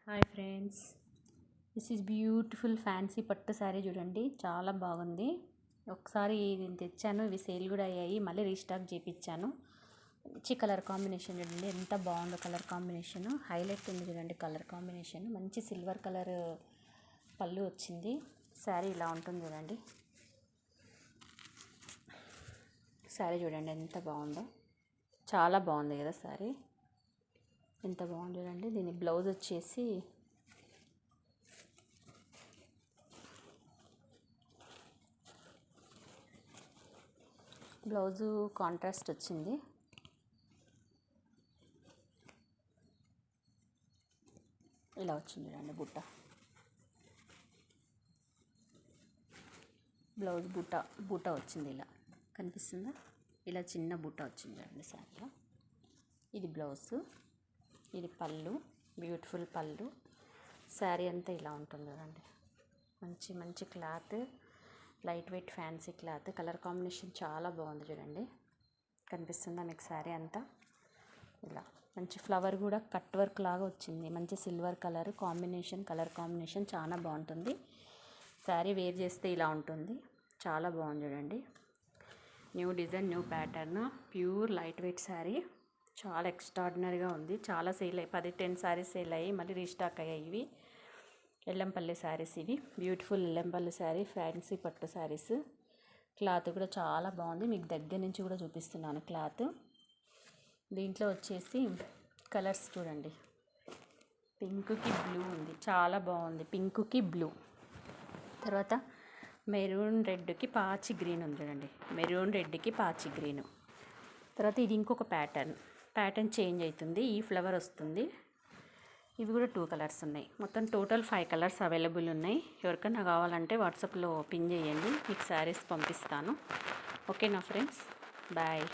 Hi friends, this is beautiful fancy పట్టు శారీ చూడండి, చాలా బాగుంది. ఒకసారి ఇది తెచ్చాను, ఇవి సేల్ కూడా అయ్యాయి, మళ్ళీ రీస్టాక్ చేయించాను. మంచి కలర్ కాంబినేషన్ చూడండి, ఎంత బాగుందో కలర్ కాంబినేషన్. హైలైట్ ఉంది చూడండి కలర్ కాంబినేషన్. మంచి సిల్వర్ కలర్ పళ్ళు వచ్చింది. శారీ ఇలా ఉంటుంది చూడండి. శారీ చూడండి ఎంత బాగుందో, చాలా బాగుంది కదా శారీ. ఎంత బాగుంది చూడండి. దీని బ్లౌజ్ వచ్చేసి బ్లౌజు కాంట్రాస్ట్ వచ్చింది. ఇలా వచ్చింది చూడండి బుట్ట. బ్లౌజ్ బుట్ట వచ్చింది, ఇలా కనిపిస్తుందా? ఇలా చిన్న బుట్ట వచ్చింది చూడండి శారీలో. ఇది బ్లౌజు, ఇది పళ్ళు, బ్యూటిఫుల్ పళ్ళు. శారీ అంతా ఇలా ఉంటుంది చూడండి. మంచి మంచి cloth, light weight fancy cloth. Colour combination చాలా బాగుంది చూడండి. కనిపిస్తుందా మీకు? శారీ అంతా ఇలా మంచి ఫ్లవర్ కూడా కట్ వర్క్ లాగా వచ్చింది. మంచి silver colour combination, colour combination చాలా బాగుంటుంది. శారీ వేర్ చేస్తే ఇలా ఉంటుంది, చాలా బాగుంది చూడండి. New design, new pattern, pure light weight sari. చాలా ఎక్స్ట్రాడినరీగా ఉంది. చాలా సేల్ అయ్యి 10 శారీస్ సేల్ అయ్యి మళ్ళీ రీస్టాక్ అయ్యాయి. ఇవి ఎల్లంపల్లి శారీస్, ఇవి బ్యూటిఫుల్ ఎల్లంపల్లి శారీ, ఫ్యాన్సీ పట్టు శారీస్. క్లాత్ కూడా చాలా బాగుంది, మీకు దగ్గర నుంచి కూడా చూపిస్తున్నాను క్లాత్. దీంట్లో వచ్చేసి కలర్స్ చూడండి, పింక్కి బ్లూ ఉంది, చాలా బాగుంది. పింక్కి బ్లూ, తర్వాత మెరూన్ రెడ్కి పాచి గ్రీన్ ఉంది చూడండి. మెరూన్ రెడ్కి పాచి గ్రీను. తర్వాత ఇది ఇంకొక ప్యాటర్న్ చేంజ్ అవుతుంది, ఈ ఫ్లవర్ వస్తుంది. ఇవి కూడా 2 కలర్స్ ఉన్నాయి. మొత్తం టోటల్ 5 కలర్స్ అవైలబుల్ ఉన్నాయి. ఎవరికైనా కావాలంటే వాట్సాప్లో పిన్ చేయండి, మీకు శారీస్ పంపిస్తాను. ఓకేనా ఫ్రెండ్స్, బాయ్.